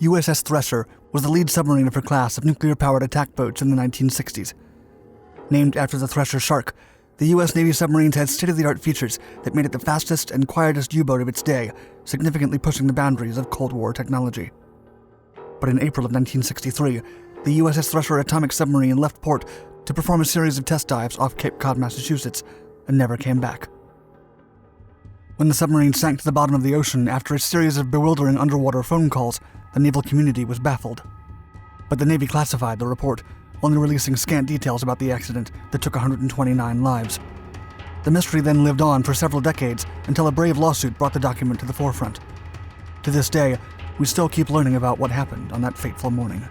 USS Thresher was the lead submarine of her class of nuclear-powered attack boats in the 1960s. Named after the Thresher shark, the U.S. Navy submarines had state-of-the-art features that made it the fastest and quietest U-boat of its day, significantly pushing the boundaries of Cold War technology. But in April of 1963, the USS Thresher atomic submarine left port to perform a series of test dives off Cape Cod, Massachusetts, and never came back. When the submarine sank to the bottom of the ocean after a series of bewildering underwater phone calls, the naval community was baffled. But the Navy classified the report, only releasing scant details about the accident that took 129 lives. The mystery then lived on for several decades until a brave lawsuit brought the document to the forefront. To this day, we still keep learning about what happened on that fateful morning.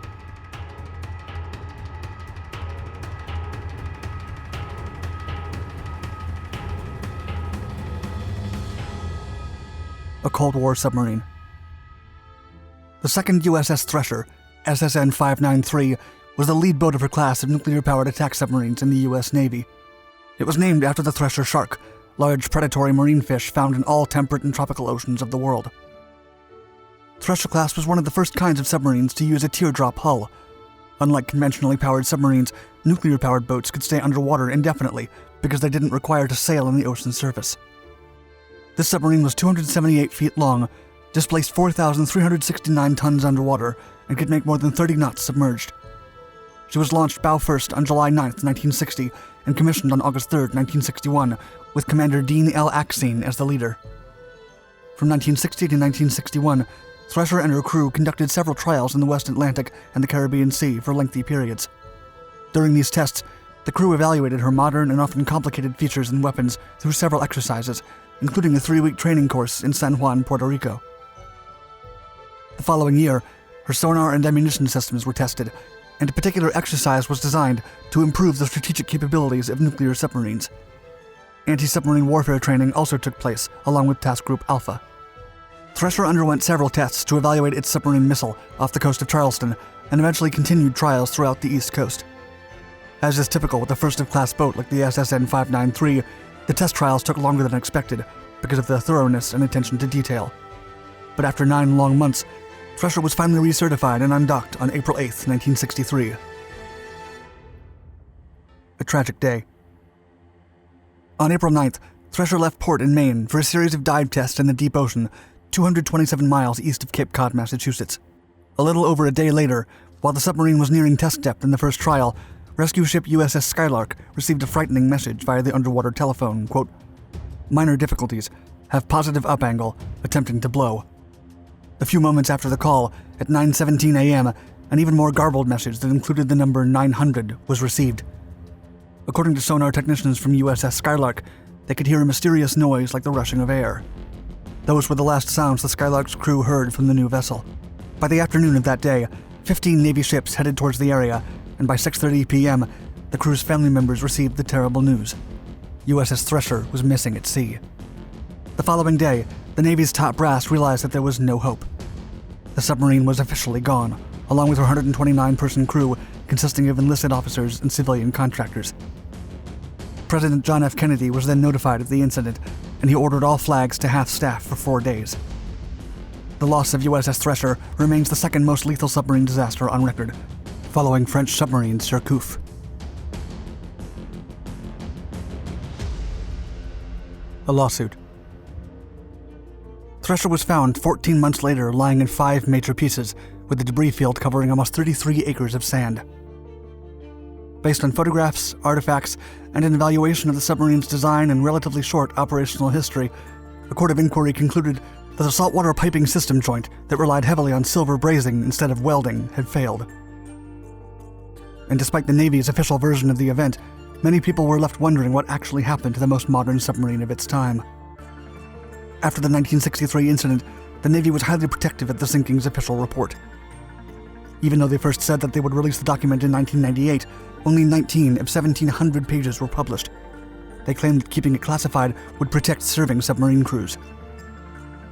A Cold War submarine. The second USS Thresher, SSN 593, was the lead boat of her class of nuclear-powered attack submarines in the U.S. Navy. It was named after the Thresher shark, large predatory marine fish found in all temperate and tropical oceans of the world. Thresher class was one of the first kinds of submarines to use a teardrop hull. Unlike conventionally powered submarines, nuclear-powered boats could stay underwater indefinitely because they didn't require to sail on the ocean's surface. This submarine was 278 feet long, displaced 4,369 tons underwater, and could make more than 30 knots submerged. She was launched bow first on July 9, 1960, and commissioned on August 3, 1961, with Commander Dean L. Axine as the leader. From 1960 to 1961, Thresher and her crew conducted several trials in the West Atlantic and the Caribbean Sea for lengthy periods. During these tests, the crew evaluated her modern and often complicated features and weapons through several exercises, including a 3-week training course in San Juan, Puerto Rico. The following year, her sonar and ammunition systems were tested, and a particular exercise was designed to improve the strategic capabilities of nuclear submarines. Anti-submarine warfare training also took place, along with Task Group Alpha. Thresher underwent several tests to evaluate its submarine missile off the coast of Charleston, and eventually continued trials throughout the East Coast. As is typical with a first-of-class boat like the SSN 593, the test trials took longer than expected because of the thoroughness and attention to detail. But after 9 long months, Thresher was finally recertified and undocked on April 8, 1963. A tragic day. On April 9th, Thresher left port in Maine for a series of dive tests in the deep ocean, 227 miles east of Cape Cod, Massachusetts. A little over a day later, while the submarine was nearing test depth in the first trial, rescue ship USS Skylark received a frightening message via the underwater telephone, quote, "Minor difficulties. Have positive up angle. Attempting to blow." A few moments after the call, at 9:17 a.m., an even more garbled message that included the number 900 was received. According to sonar technicians from USS Skylark, they could hear a mysterious noise like the rushing of air. Those were the last sounds the Skylark's crew heard from the new vessel. By the afternoon of that day, 15 Navy ships headed towards the area, and by 6:30 p.m., the crew's family members received the terrible news. USS Thresher was missing at sea. The following day, the Navy's top brass realized that there was no hope. The submarine was officially gone, along with her 129-person crew consisting of enlisted officers and civilian contractors. President John F. Kennedy was then notified of the incident, and he ordered all flags to half-staff for 4 days. The loss of USS Thresher remains the second most lethal submarine disaster on record, following French submarine Surcouf. A lawsuit. Thresher was found 14 months later lying in 5 major pieces, with the debris field covering almost 33 acres of sand. Based on photographs, artifacts, and an evaluation of the submarine's design and relatively short operational history, a court of inquiry concluded that the saltwater piping system joint that relied heavily on silver brazing instead of welding had failed. And despite the Navy's official version of the event, many people were left wondering what actually happened to the most modern submarine of its time. After the 1963 incident, the Navy was highly protective of the sinking's official report. Even though they first said that they would release the document in 1998, only 19 of 1,700 pages were published. They claimed that keeping it classified would protect serving submarine crews.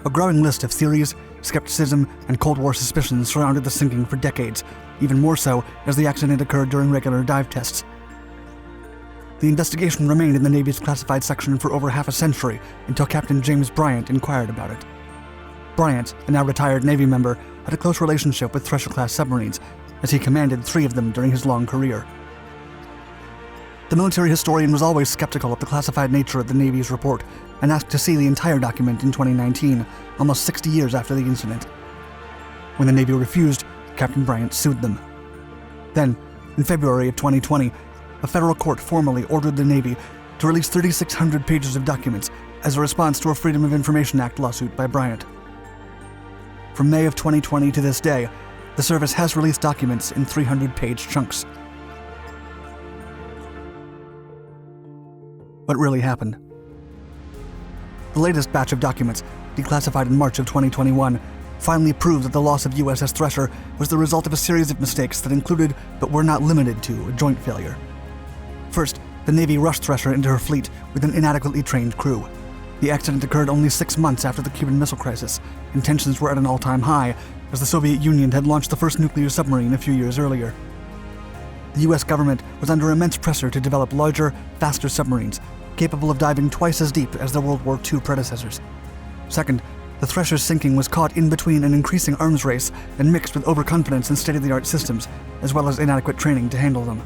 A growing list of theories, skepticism, and Cold War suspicions surrounded the sinking for decades, even more so as the accident occurred during regular dive tests. The investigation remained in the Navy's classified section for over half a century until Captain James Bryant inquired about it. Bryant, a now retired Navy member, had a close relationship with Thresher-class submarines, as he commanded 3 of them during his long career. The military historian was always skeptical of the classified nature of the Navy's report and asked to see the entire document in 2019, almost 60 years after the incident. When the Navy refused, Captain Bryant sued them. Then, in February of 2020, a federal court formally ordered the Navy to release 3,600 pages of documents as a response to a Freedom of Information Act lawsuit by Bryant. From May of 2020 to this day, the service has released documents in 300-page chunks. What really happened? The latest batch of documents, declassified in March of 2021, finally proved that the loss of USS Thresher was the result of a series of mistakes that included, but were not limited to, a joint failure. First, the Navy rushed Thresher into her fleet with an inadequately trained crew. The accident occurred only 6 months after the Cuban Missile Crisis, and tensions were at an all-time high, as the Soviet Union had launched the first nuclear submarine a few years earlier. The US government was under immense pressure to develop larger, faster submarines, capable of diving twice as deep as their World War II predecessors. Second, the Thresher's sinking was caught in between an increasing arms race and mixed with overconfidence in state-of-the-art systems, as well as inadequate training to handle them.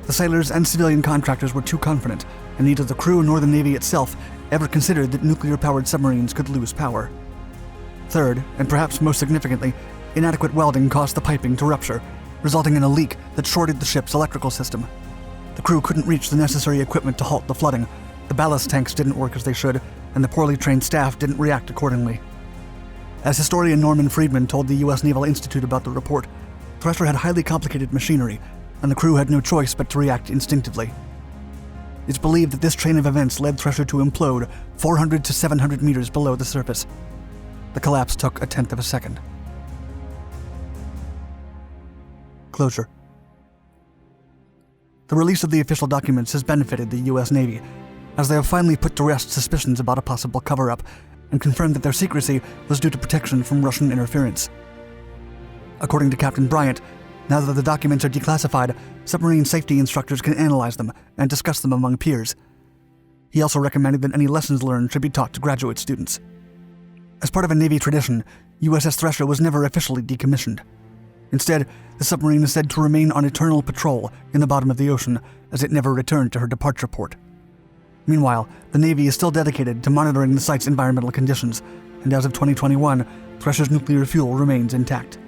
The sailors and civilian contractors were too confident, and neither the crew nor the Navy itself ever considered that nuclear-powered submarines could lose power. Third, and perhaps most significantly, inadequate welding caused the piping to rupture, resulting in a leak that shorted the ship's electrical system. The crew couldn't reach the necessary equipment to halt the flooding, the ballast tanks didn't work as they should, and the poorly trained staff didn't react accordingly. As historian Norman Friedman told the U.S. Naval Institute about the report, Thresher had highly complicated machinery, and the crew had no choice but to react instinctively. It's believed that this chain of events led Thresher to implode 400 to 700 meters below the surface. The collapse took 1/10 of a second. Closure. The release of the official documents has benefited the U.S. Navy, as they have finally put to rest suspicions about a possible cover-up and confirmed that their secrecy was due to protection from Russian interference. According to Captain Bryant, now that the documents are declassified, submarine safety instructors can analyze them and discuss them among peers. He also recommended that any lessons learned should be taught to graduate students. As part of a Navy tradition, USS Thresher was never officially decommissioned. Instead, the submarine is said to remain on eternal patrol in the bottom of the ocean, as it never returned to her departure port. Meanwhile, the Navy is still dedicated to monitoring the site's environmental conditions, and as of 2021, Thresher's nuclear fuel remains intact.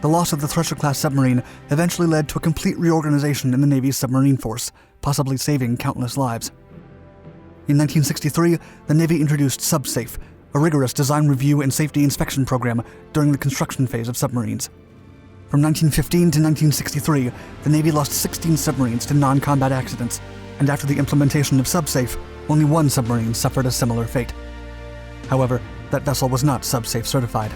The loss of the Thresher-class submarine eventually led to a complete reorganization in the Navy's submarine force, possibly saving countless lives. In 1963, the Navy introduced SubSafe, a rigorous design review and safety inspection program during the construction phase of submarines. From 1915 to 1963, the Navy lost 16 submarines to non-combat accidents, and after the implementation of SubSafe, only 1 submarine suffered a similar fate. However, that vessel was not SubSafe certified.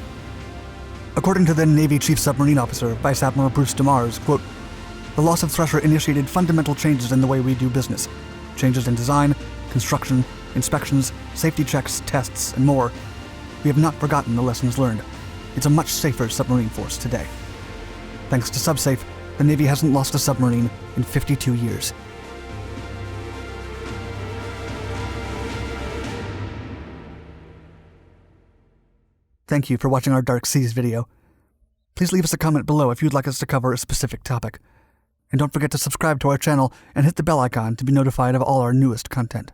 According to then Navy Chief Submarine Officer Vice Admiral Bruce DeMars, quote, "The loss of Thresher initiated fundamental changes in the way we do business. Changes in design, construction, inspections, safety checks, tests, and more. We have not forgotten the lessons learned. It's a much safer submarine force today. Thanks to SubSafe, the Navy hasn't lost a submarine in 52 years. Thank you for watching our Dark Seas video. Please leave us a comment below if you'd like us to cover a specific topic. And don't forget to subscribe to our channel and hit the bell icon to be notified of all our newest content.